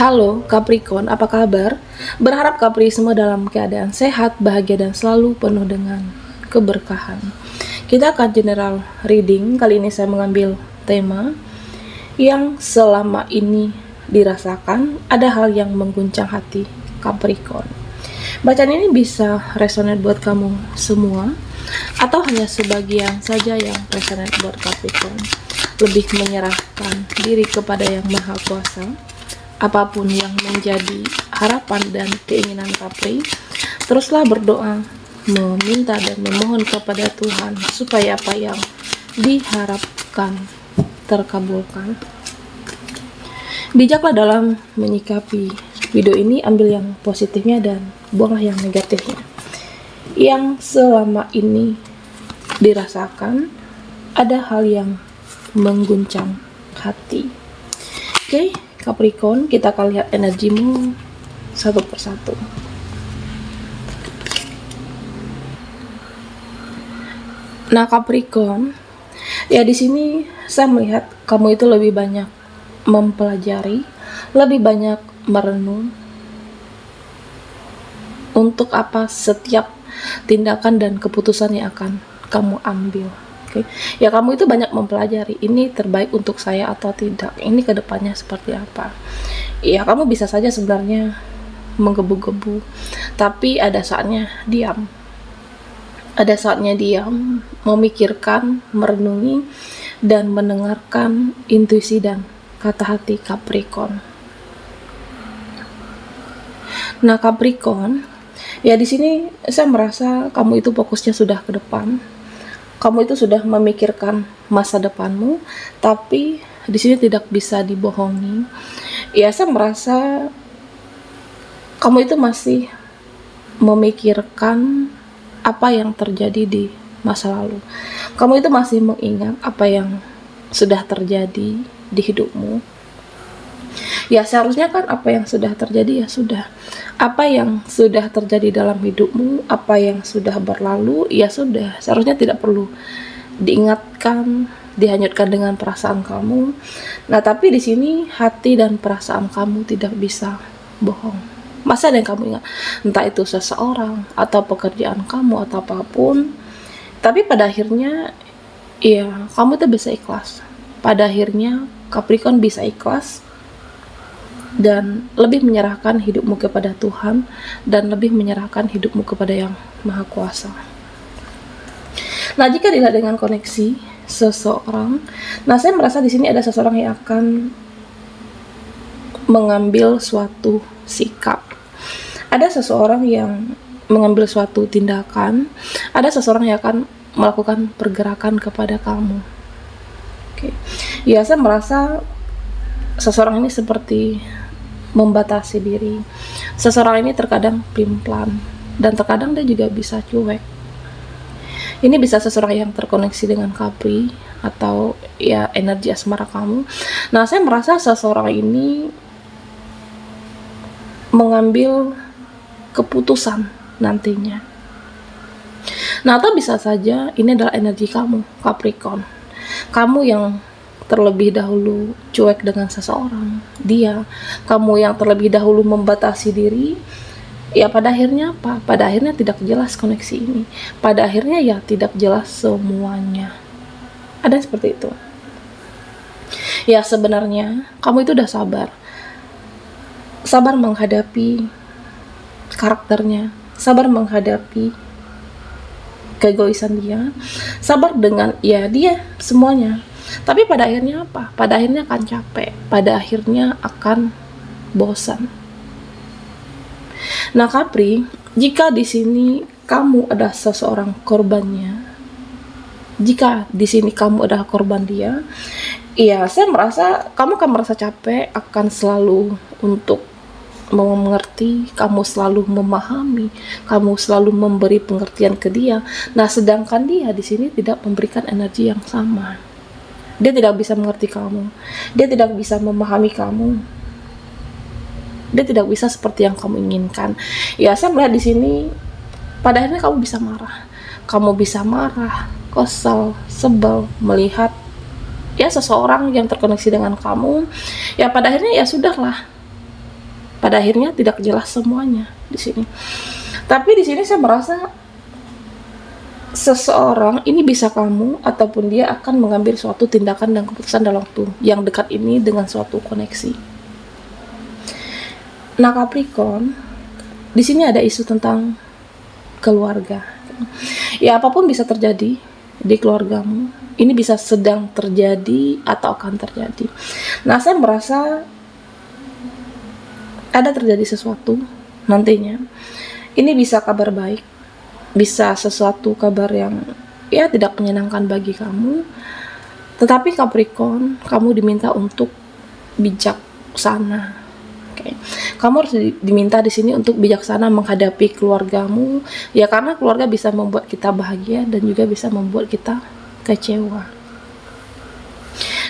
Halo Capricorn, apa kabar? Berharap Capri semua dalam keadaan sehat, bahagia, dan selalu penuh dengan keberkahan. Kita akan general reading. Kali ini saya mengambil tema yang selama ini dirasakan. Ada hal yang mengguncang hati Capricorn. Bacaan ini bisa resonate buat kamu semua, atau hanya sebagian saja yang resonate buat Capricorn. Lebih menyerahkan diri kepada Yang Maha Kuasa. Apapun yang menjadi harapan dan keinginan Capri, teruslah berdoa, meminta dan memohon kepada Tuhan supaya apa yang diharapkan terkabulkan. Bijaklah dalam menyikapi video ini, ambil yang positifnya dan buanglah yang negatifnya. Yang selama ini dirasakan, ada hal yang mengguncang hati. Oke, Capricorn, kita akan lihat energimu satu persatu. Nah, Capricorn, ya di sini saya melihat kamu itu lebih banyak mempelajari, lebih banyak merenung untuk apa setiap tindakan dan keputusan yang akan kamu ambil. Okay. Ya kamu itu banyak mempelajari, ini terbaik untuk saya atau tidak, ini kedepannya seperti apa. Ya kamu bisa saja sebenarnya menggebu-gebu, tapi ada saatnya diam. Ada saatnya diam, memikirkan, merenungi, dan mendengarkan intuisi dan kata hati Capricorn. Nah Capricorn, ya di sini saya merasa kamu itu fokusnya sudah ke depan. Kamu itu sudah memikirkan masa depanmu, tapi di sini tidak bisa dibohongi. Ya, saya merasa kamu itu masih memikirkan apa yang terjadi di masa lalu. Kamu itu masih mengingat apa yang sudah terjadi di hidupmu. Ya, seharusnya kan apa yang sudah terjadi ya sudah. Apa yang sudah terjadi dalam hidupmu, apa yang sudah berlalu, ya sudah. Seharusnya tidak perlu diingatkan, dihanyutkan dengan perasaan kamu. Nah, tapi di sini hati dan perasaan kamu tidak bisa bohong. Masa ada yang kamu ingat? Entah itu seseorang, atau pekerjaan kamu, atau apapun. Tapi pada akhirnya, ya kamu tuh bisa ikhlas. Pada akhirnya, Capricorn bisa ikhlas dan lebih menyerahkan hidupmu kepada Tuhan dan lebih menyerahkan hidupmu kepada Yang Maha Kuasa. Nah, jika dilihat dengan koneksi seseorang, nah saya merasa di sini ada seseorang yang akan mengambil suatu sikap. Ada seseorang yang mengambil suatu tindakan, ada seseorang yang akan melakukan pergerakan kepada kamu. Oke. Ya, saya merasa seseorang ini seperti membatasi diri. Seseorang ini terkadang pelin-pelan dan terkadang dia juga bisa cuek. Ini bisa seseorang yang terkoneksi dengan Capri atau ya energi asmara kamu. Nah, saya merasa seseorang ini mengambil keputusan nantinya. Nah, atau bisa saja ini adalah energi kamu, Capricorn. Kamu yang terlebih dahulu cuek dengan seseorang, kamu yang terlebih dahulu membatasi diri, ya pada akhirnya apa? Pada akhirnya tidak jelas koneksi ini, pada akhirnya ya tidak jelas semuanya. Ada seperti itu. Ya sebenarnya kamu itu udah sabar menghadapi karakternya, sabar menghadapi keegoisan dia, sabar dengan ya dia semuanya. Tapi pada akhirnya apa? Pada akhirnya akan capek, pada akhirnya akan bosan. Nah, Capri, jika di sini kamu ada seseorang korbannya, jika di sini kamu adalah korban dia, ya saya merasa kamu akan merasa capek, akan selalu untuk mengerti, kamu selalu memahami, kamu selalu memberi pengertian ke dia. Nah, sedangkan dia di sini tidak memberikan energi yang sama. Dia tidak bisa mengerti kamu, dia tidak bisa memahami kamu, dia tidak bisa seperti yang kamu inginkan. Ya, saya melihat di sini, pada akhirnya kamu bisa marah, kesal, sebel melihat ya seseorang yang terkoneksi dengan kamu, ya pada akhirnya ya sudahlah, Pada akhirnya tidak jelas semuanya di sini. Tapi di sini saya merasa seseorang ini bisa kamu, ataupun dia akan mengambil suatu tindakan dan keputusan dalam waktu yang dekat ini dengan suatu koneksi. Nah, Capricorn, di sini ada isu tentang keluarga. Ya, apapun bisa terjadi di keluargamu. Ini bisa sedang terjadi atau akan terjadi. Nah, saya merasa ada terjadi sesuatu nantinya. Ini bisa kabar baik, bisa sesuatu kabar yang ya tidak menyenangkan bagi kamu. Tetapi Capricorn, kamu diminta untuk bijaksana. Oke. Kamu harus diminta di sini untuk bijaksana menghadapi keluargamu, ya, karena keluarga bisa membuat kita bahagia dan juga bisa membuat kita kecewa.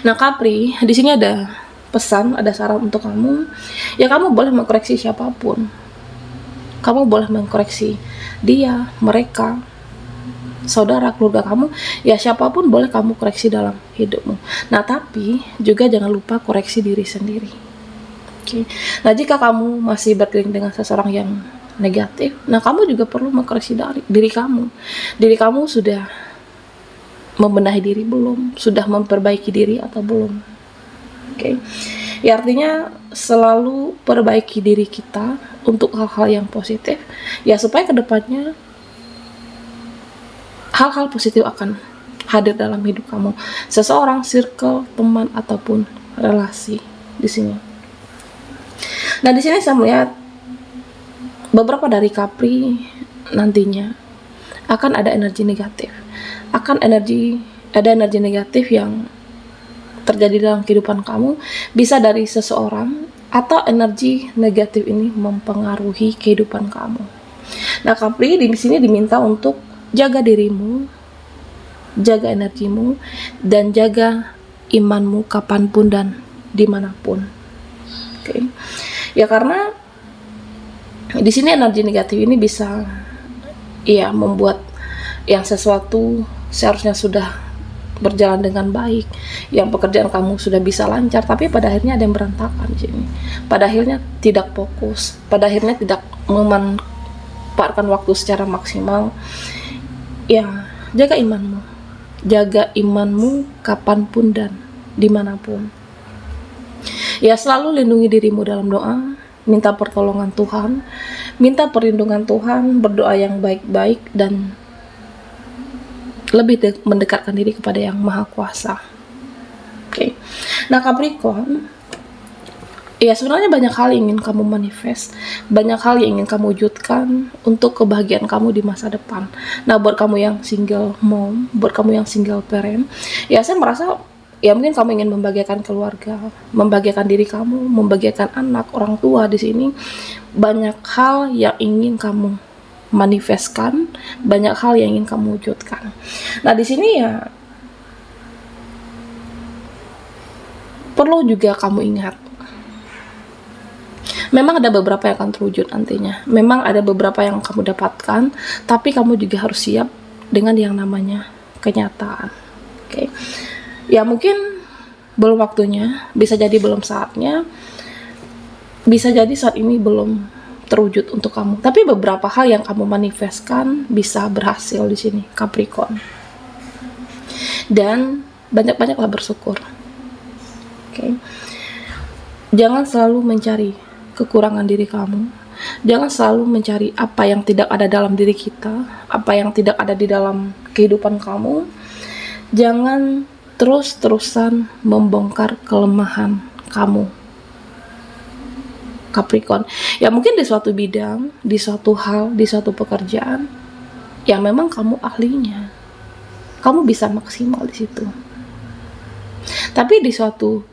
Nah, Capri, di sini ada pesan, ada saran untuk kamu. Ya, kamu boleh mengkoreksi siapapun. Kamu boleh mengkoreksi dia, mereka, saudara, keluarga kamu. Ya, siapapun boleh kamu koreksi dalam hidupmu. Nah, tapi juga jangan lupa koreksi diri sendiri. Oke. Nah, jika kamu masih berkeliling dengan seseorang yang negatif, nah kamu juga perlu mengkoreksi diri kamu. Diri kamu sudah membenahi diri belum? Sudah memperbaiki diri atau belum? Oke. Ya, artinya selalu perbaiki diri kita untuk hal-hal yang positif, ya, supaya kedepannya hal-hal positif akan hadir dalam hidup kamu. Seseorang, circle, teman, ataupun relasi di sini. Nah, di sini saya melihat beberapa dari Capri nantinya akan ada energi negatif. Ada energi negatif yang terjadi dalam kehidupan kamu, bisa dari seseorang, atau energi negatif ini mempengaruhi kehidupan kamu. Nah, Capri di sini diminta untuk jaga dirimu, jaga energimu, dan jaga imanmu kapanpun dan dimanapun. Oke. Ya, karena di sini energi negatif ini bisa ya membuat yang sesuatu seharusnya sudah berjalan dengan baik, yang pekerjaan kamu sudah bisa lancar, tapi pada akhirnya ada yang berantakan di sini. Pada akhirnya tidak fokus, pada akhirnya tidak memanfaatkan waktu secara maksimal. Ya, jaga imanmu kapanpun dan dimanapun. Ya, selalu lindungi dirimu dalam doa, minta pertolongan Tuhan, minta perlindungan Tuhan, berdoa yang baik-baik, dan lebih mendekatkan diri kepada Yang Maha Kuasa. Oke. Nah, Capricorn, ya, sebenarnya banyak hal yang ingin kamu manifest, banyak hal yang ingin kamu wujudkan untuk kebahagiaan kamu di masa depan. Nah, buat kamu yang single mom, buat kamu yang single parent, ya, saya merasa ya mungkin kamu ingin membahagiakan keluarga, membahagiakan diri kamu, membahagiakan anak, orang tua di sini. Banyak hal yang ingin kamu manifestkan, banyak hal yang ingin kamu wujudkan. Nah, di sini ya perlu juga kamu ingat, memang ada beberapa yang akan terwujud nantinya, memang ada beberapa yang kamu dapatkan, tapi kamu juga harus siap dengan yang namanya kenyataan. Oke. Ya, mungkin belum waktunya, bisa jadi belum saatnya, bisa jadi saat ini belum terwujud untuk kamu, tapi beberapa hal yang kamu manifestkan bisa berhasil di sini, Capricorn. Dan banyak-banyaklah bersyukur. Oke. Jangan selalu mencari kekurangan diri kamu. Jangan selalu mencari apa yang tidak ada dalam diri kita, apa yang tidak ada di dalam kehidupan kamu. Jangan terus-terusan membongkar kelemahan kamu, Capricorn. Ya, mungkin di suatu bidang, di suatu hal, di suatu pekerjaan yang memang kamu ahlinya, kamu bisa maksimal di situ. Tapi di suatu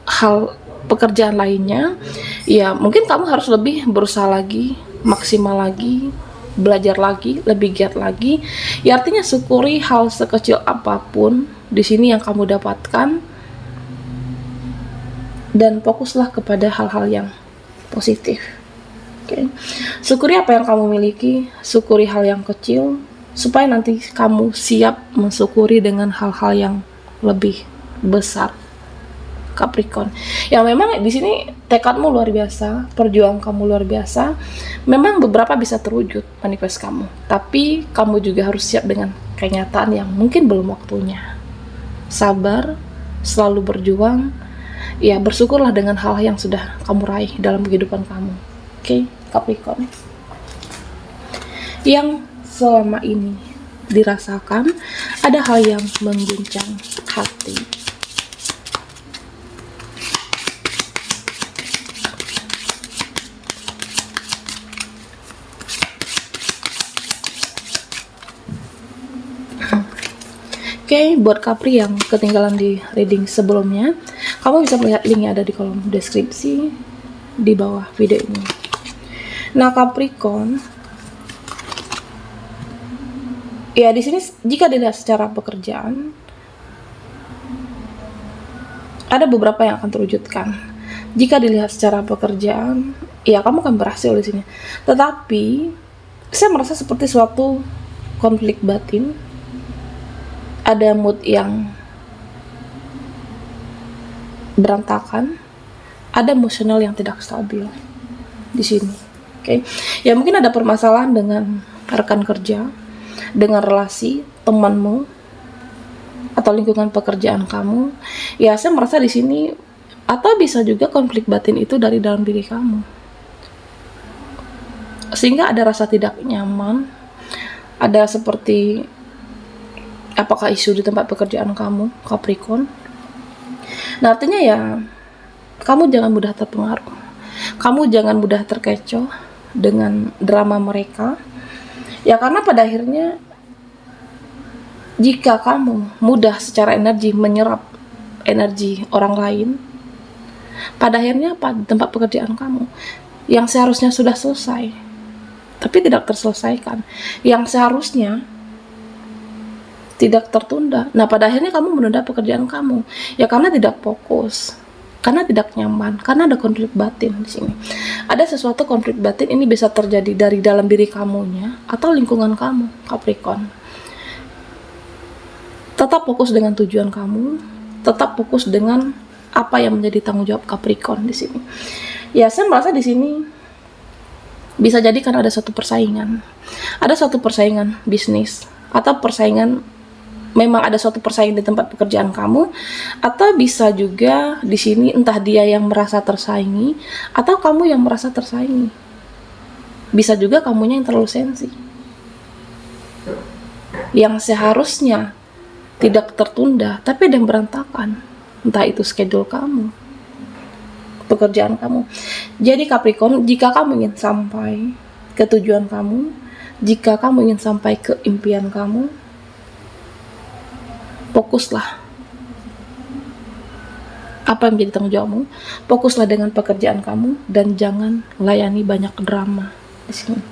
hal pekerjaan lainnya, ya mungkin kamu harus lebih berusaha lagi, maksimal lagi, belajar lagi, lebih giat lagi. Ya, artinya syukuri hal sekecil apapun di sini yang kamu dapatkan, dan fokuslah kepada hal-hal yang positif. Oke. Syukuri apa yang kamu miliki, syukuri hal yang kecil, supaya nanti kamu siap mensyukuri dengan hal-hal yang lebih besar. Capricorn. Ya memang di sini tekadmu luar biasa, perjuangan kamu luar biasa. Memang beberapa bisa terwujud manifest kamu, tapi kamu juga harus siap dengan kenyataan yang mungkin belum waktunya. Sabar, selalu berjuang. Ya bersyukurlah dengan hal yang sudah kamu raih dalam kehidupan kamu. Oke, Capricorn. Yang selama ini dirasakan, ada hal yang mengguncang hati. Oke, buat Capri yang ketinggalan di reading sebelumnya, kamu bisa melihat linknya ada di kolom deskripsi di bawah video ini. Nah, Capricorn, ya di sini jika dilihat secara pekerjaan, ada beberapa yang akan terwujudkan. Jika dilihat secara pekerjaan, ya kamu akan berhasil di sini. Tetapi saya merasa seperti suatu konflik batin. Ada mood yang berantakan, ada emosional yang tidak stabil di sini. Oke. Ya mungkin ada permasalahan dengan rekan kerja, dengan relasi temanmu atau lingkungan pekerjaan kamu. Ya saya merasa di sini, atau bisa juga konflik batin itu dari dalam diri kamu. Sehingga ada rasa tidak nyaman, ada seperti apakah isu di tempat pekerjaan kamu, Capricorn. Nah, artinya ya, kamu jangan mudah terpengaruh. Kamu jangan mudah terkecoh dengan drama mereka. Ya, karena pada akhirnya, jika kamu mudah secara energi menyerap energi orang lain, pada akhirnya apa? Di tempat pekerjaan kamu, yang seharusnya sudah selesai, tapi tidak terselesaikan. Yang seharusnya tidak tertunda. Nah, pada akhirnya kamu menunda pekerjaan kamu. Ya karena tidak fokus, karena tidak nyaman, karena ada konflik batin di sini. Ada sesuatu konflik batin ini bisa terjadi dari dalam diri kamunya atau lingkungan kamu, Capricorn. Tetap fokus dengan tujuan kamu, tetap fokus dengan apa yang menjadi tanggung jawab Capricorn di sini. Ya, saya merasa di sini bisa jadi karena ada suatu persaingan. Ada suatu persaingan bisnis atau persaingan, memang ada suatu persaingan di tempat pekerjaan kamu, atau bisa juga di sini entah dia yang merasa tersaingi atau kamu yang merasa tersaingi. Bisa juga kamunya yang terlalu sensi, yang seharusnya tidak tertunda tapi ada yang berantakan, entah itu schedule kamu, pekerjaan kamu. Jadi Capricorn, jika kamu ingin sampai ke tujuan kamu, jika kamu ingin sampai ke impian kamu, fokuslah apa yang menjadi tanggung jawabmu, fokuslah dengan pekerjaan kamu, dan jangan layani banyak drama di sini.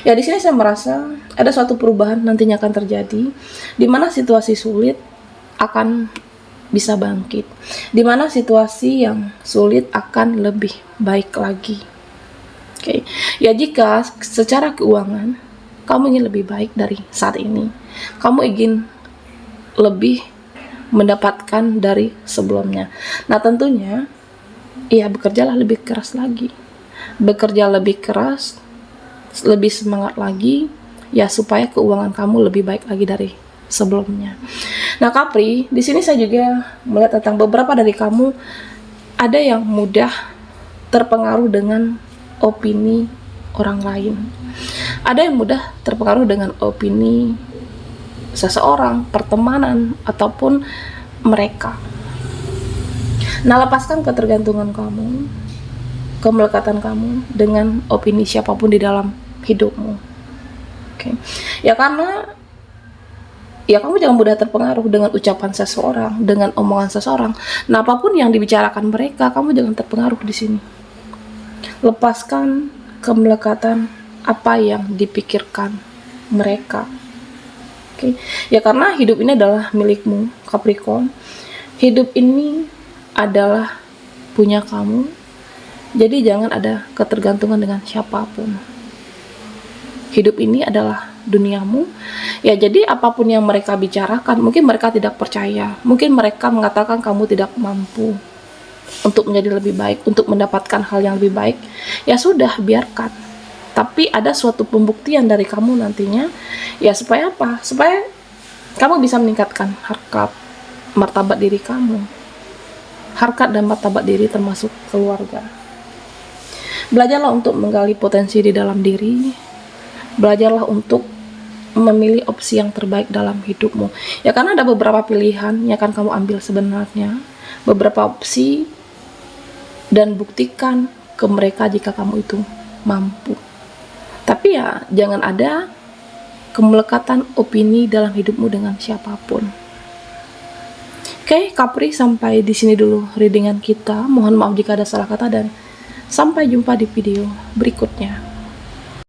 Ya di sini saya merasa ada suatu perubahan nantinya akan terjadi, di mana situasi sulit akan bisa bangkit, di mana situasi yang sulit akan lebih baik lagi. Oke. Ya jika secara keuangan kamu ingin lebih baik dari saat ini, kamu ingin lebih mendapatkan dari sebelumnya. Nah tentunya, ya bekerjalah lebih keras lagi, bekerja lebih keras, lebih semangat lagi, ya supaya keuangan kamu lebih baik lagi dari sebelumnya. Nah Capri, di sini saya juga melihat tentang beberapa dari kamu ada yang mudah terpengaruh dengan opini orang lain, ada yang mudah terpengaruh dengan opini seseorang, pertemanan, ataupun mereka. Nah, lepaskan ketergantungan kamu, kemelekatan kamu dengan opini siapapun di dalam hidupmu. Oke. Ya karena ya kamu jangan mudah terpengaruh dengan ucapan seseorang, dengan omongan seseorang. Nah, apapun yang dibicarakan mereka, kamu jangan terpengaruh di sini. Lepaskan kemelekatan apa yang dipikirkan mereka. Oke. Ya karena hidup ini adalah milikmu, Capricorn. Hidup ini adalah punya kamu. Jadi jangan ada ketergantungan dengan siapapun. Hidup ini adalah duniamu. Ya jadi apapun yang mereka bicarakan, mungkin mereka tidak percaya, mungkin mereka mengatakan kamu tidak mampu untuk menjadi lebih baik, untuk mendapatkan hal yang lebih baik. Ya sudah, biarkan. Tapi ada suatu pembuktian dari kamu nantinya. Ya supaya apa? Supaya kamu bisa meningkatkan harkat martabat diri kamu. Harkat dan martabat diri termasuk keluarga. Belajarlah untuk menggali potensi di dalam diri. Belajarlah untuk memilih opsi yang terbaik dalam hidupmu. Ya karena ada beberapa pilihan yang akan kamu ambil sebenarnya. Beberapa opsi, dan buktikan ke mereka jika kamu itu mampu. Tapi ya jangan ada kemelekatan opini dalam hidupmu dengan siapapun. Oke, Kapri, sampai di sini dulu readingan kita. Mohon maaf jika ada salah kata dan sampai jumpa di video berikutnya.